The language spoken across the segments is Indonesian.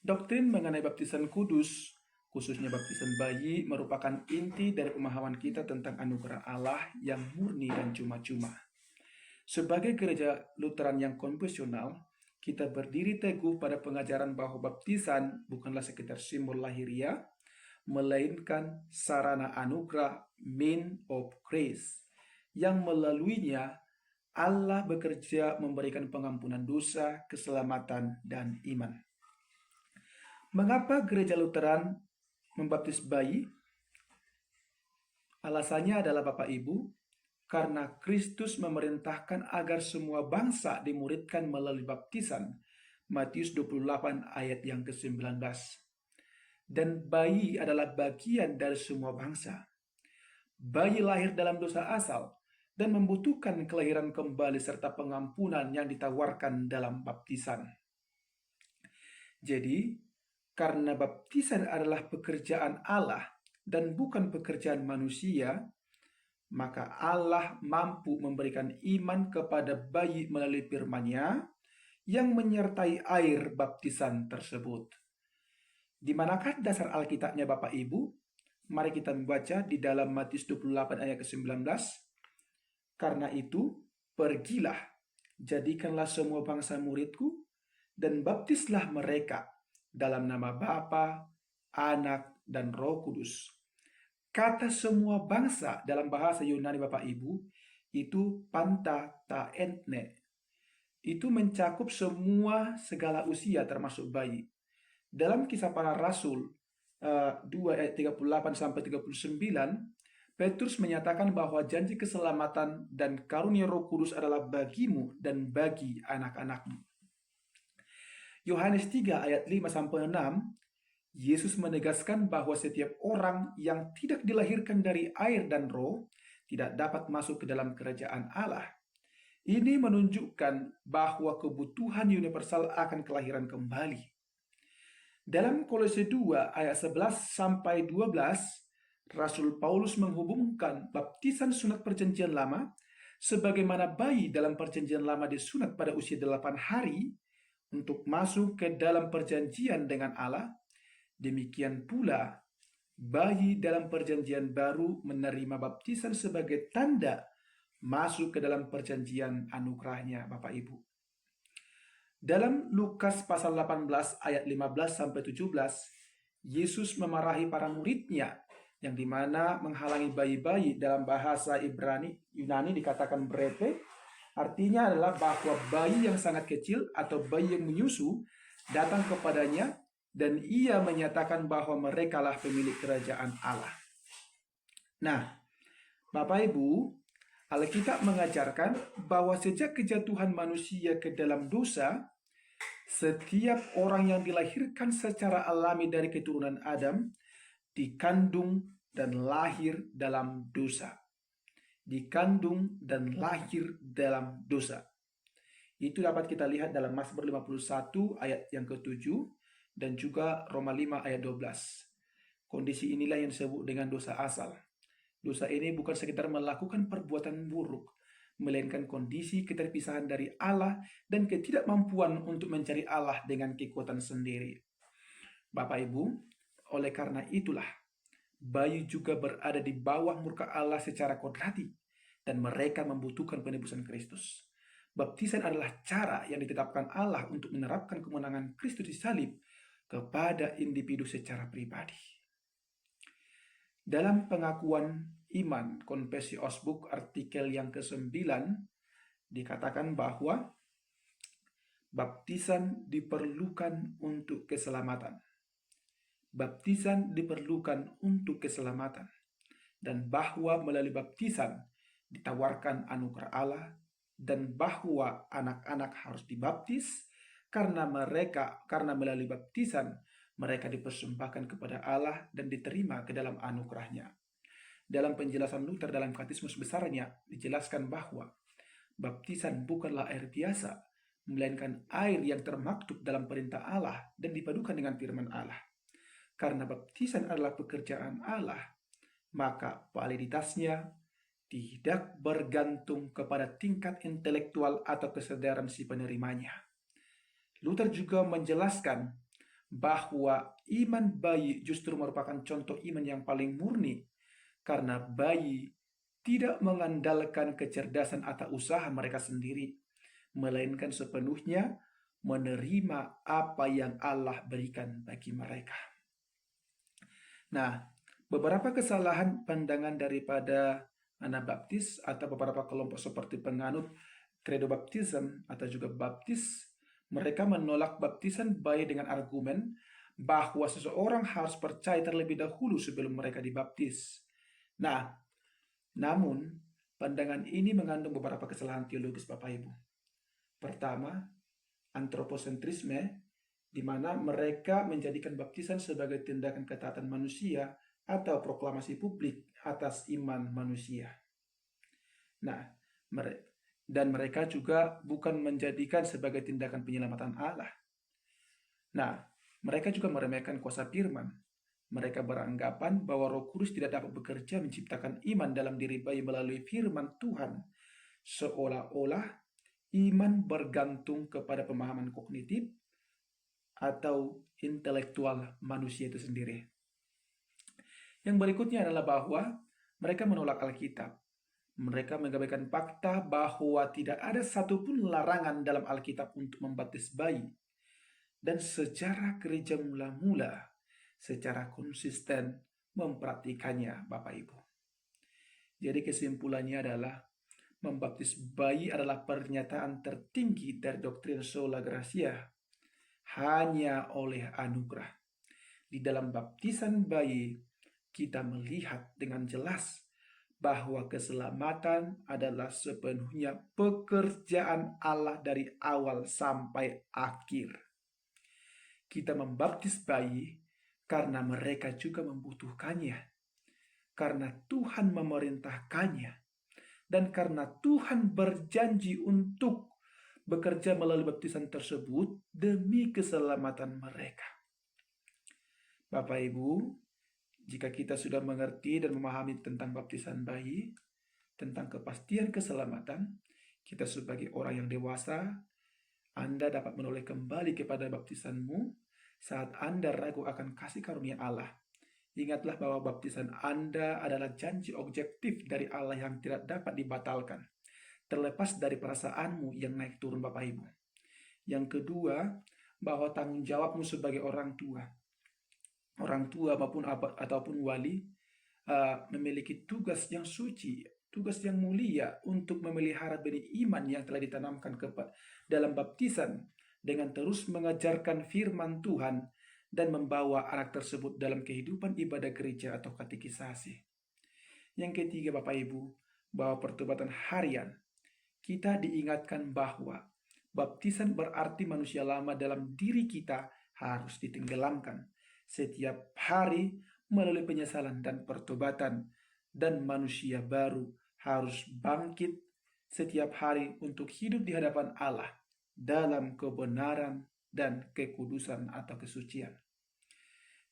Doktrin mengenai baptisan kudus, khususnya baptisan bayi, merupakan inti dari pemahaman kita tentang anugerah Allah yang murni dan cuma-cuma. Sebagai gereja Lutheran yang konvensional, kita berdiri teguh pada pengajaran bahwa baptisan bukanlah sekedar simbol lahiriah, melainkan sarana anugerah, mean of grace, yang melaluinya Allah bekerja memberikan pengampunan dosa, keselamatan, dan iman. Mengapa gereja Lutheran membaptis bayi? Alasannya adalah Bapak Ibu, karena Kristus memerintahkan agar semua bangsa dimuridkan melalui baptisan. Matius 28 ayat yang ke-19. Dan bayi adalah bagian dari semua bangsa. Bayi lahir dalam dosa asal dan membutuhkan kelahiran kembali serta pengampunan yang ditawarkan dalam baptisan. Jadi, karena baptisan adalah pekerjaan Allah dan bukan pekerjaan manusia, maka Allah mampu memberikan iman kepada bayi melalui firman-Nya yang menyertai air baptisan tersebut. Di manakah dasar Alkitabnya Bapak Ibu? Mari kita membaca di dalam Matius 28 ayat ke-19. Karena itu, pergilah, jadikanlah semua bangsa muridku, dan baptislah mereka dalam nama Bapa, Anak, dan Roh Kudus. Kata semua bangsa dalam bahasa Yunani Bapak Ibu itu panta ta entne. Itu mencakup semua segala usia termasuk bayi. Dalam Kisah Para Rasul 2 ayat 38 sampai 39, Petrus menyatakan bahwa janji keselamatan dan karunia Roh Kudus adalah bagimu dan bagi anak-anakmu. Yohanes 3 ayat 5 sampai 6, Yesus menegaskan bahwa setiap orang yang tidak dilahirkan dari air dan roh tidak dapat masuk ke dalam kerajaan Allah. Ini menunjukkan bahwa kebutuhan universal akan kelahiran kembali. Dalam Kolose 2 ayat 11 sampai 12, Rasul Paulus menghubungkan baptisan sunat perjanjian lama sebagaimana bayi dalam perjanjian lama disunat pada usia 8 hari untuk masuk ke dalam perjanjian dengan Allah. Demikian pula, bayi dalam perjanjian baru menerima baptisan sebagai tanda masuk ke dalam perjanjian anugerahnya, Bapak Ibu. Dalam Lukas pasal 18 ayat 15 sampai 17, Yesus memarahi para muridnya yang dimana menghalangi bayi-bayi. Dalam bahasa Ibrani Yunani dikatakan brepe, artinya adalah bahwa bayi yang sangat kecil atau bayi yang menyusu datang kepadanya dan ia menyatakan bahwa merekalah pemilik kerajaan Allah. Nah, Bapak Ibu, Alkitab mengajarkan bahwa sejak kejatuhan manusia ke dalam dosa, setiap orang yang dilahirkan secara alami dari keturunan Adam dikandung dan lahir dalam dosa. Dikandung dan lahir dalam dosa. Itu dapat kita lihat dalam Mazmur 51 ayat yang ke-7 dan juga Roma 5 ayat 12. Kondisi inilah yang disebut dengan dosa asal. Dosa ini bukan sekedar melakukan perbuatan buruk, melainkan kondisi keterpisahan dari Allah dan ketidakmampuan untuk mencari Allah dengan kekuatan sendiri. Bapak Ibu, oleh karena itulah, bayi juga berada di bawah murka Allah secara kodrati, dan mereka membutuhkan penebusan Kristus. Baptisan adalah cara yang ditetapkan Allah untuk menerapkan kemenangan Kristus di salib kepada individu secara pribadi. Dalam pengakuan iman Konfesi Augsburg artikel yang ke-9 dikatakan bahwa baptisan diperlukan untuk keselamatan. Baptisan diperlukan untuk keselamatan, dan bahwa melalui baptisan ditawarkan anugerah Allah, dan bahwa anak-anak harus dibaptis karena melalui baptisan mereka dipersembahkan kepada Allah dan diterima ke dalam anugerahnya. Dalam penjelasan Luther dalam Katekismus Besarnya dijelaskan bahwa baptisan bukanlah air biasa, melainkan air yang termaktub dalam perintah Allah dan dipadukan dengan firman Allah. Karena baptisan adalah pekerjaan Allah, maka validitasnya tidak bergantung kepada tingkat intelektual atau kesadaran si penerimanya. Luther juga menjelaskan bahwa iman bayi justru merupakan contoh iman yang paling murni, karena bayi tidak mengandalkan kecerdasan atau usaha mereka sendiri, melainkan sepenuhnya menerima apa yang Allah berikan bagi mereka. Nah, beberapa kesalahan pandangan daripada Anabaptis atau beberapa kelompok seperti penganut Credo Baptism atau juga baptis, mereka menolak baptisan bayi dengan argumen bahwa seseorang harus percaya terlebih dahulu sebelum mereka dibaptis. Nah, namun pandangan ini mengandung beberapa kesalahan teologis, Bapak Ibu. Pertama, antroposentrisme, di mana mereka menjadikan baptisan sebagai tindakan ketaatan manusia atau proklamasi publik atas iman manusia. Nah, dan mereka juga bukan menjadikan sebagai tindakan penyelamatan Allah. Nah, mereka juga meremehkan kuasa firman. Mereka beranggapan bahwa Roh Kudus tidak dapat bekerja menciptakan iman dalam diri bayi melalui firman Tuhan, seolah-olah iman bergantung kepada pemahaman kognitif atau intelektual manusia itu sendiri. Yang berikutnya adalah bahwa mereka menolak Alkitab. Mereka mengabaikan fakta bahwa tidak ada satupun larangan dalam Alkitab untuk membaptis bayi. Dan sejarah gereja mula-mula secara konsisten mempraktikannya, Bapak Ibu. Jadi kesimpulannya adalah membaptis bayi adalah pernyataan tertinggi dari doktrin sola gratia, hanya oleh anugerah. Di dalam baptisan bayi, kita melihat dengan jelas bahwa keselamatan adalah sepenuhnya pekerjaan Allah dari awal sampai akhir. Kita membaptis bayi karena mereka juga membutuhkannya, karena Tuhan memerintahkannya, dan karena Tuhan berjanji untuk bekerja melalui baptisan tersebut demi keselamatan mereka. Bapak Ibu, jika kita sudah mengerti dan memahami tentang baptisan bayi, tentang kepastian keselamatan, kita sebagai orang yang dewasa, Anda dapat menoleh kembali kepada baptisanmu saat Anda ragu akan kasih karunia Allah. Ingatlah bahwa baptisan Anda adalah janji objektif dari Allah yang tidak dapat dibatalkan, terlepas dari perasaanmu yang naik turun, Bapak Ibu. Yang kedua, bahwa tanggung jawabmu sebagai orang tua ataupun wali memiliki tugas yang suci, tugas yang mulia untuk memelihara benih iman yang telah ditanamkan dalam baptisan dengan terus mengajarkan firman Tuhan dan membawa anak tersebut dalam kehidupan ibadah gereja atau katekisasi. Yang ketiga, Bapak Ibu, bahwa pertobatan harian, kita diingatkan bahwa baptisan berarti manusia lama dalam diri kita harus ditenggelamkan setiap hari melalui penyesalan dan pertobatan, dan manusia baru harus bangkit setiap hari untuk hidup di hadapan Allah dalam kebenaran dan kekudusan atau kesucian.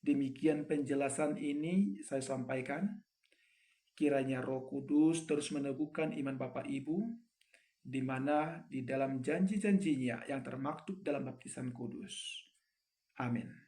Demikian penjelasan ini saya sampaikan. Kiranya Roh Kudus terus meneguhkan iman Bapak Ibu, di mana di dalam janji-janjinya yang termaktub dalam baptisan kudus. Amin.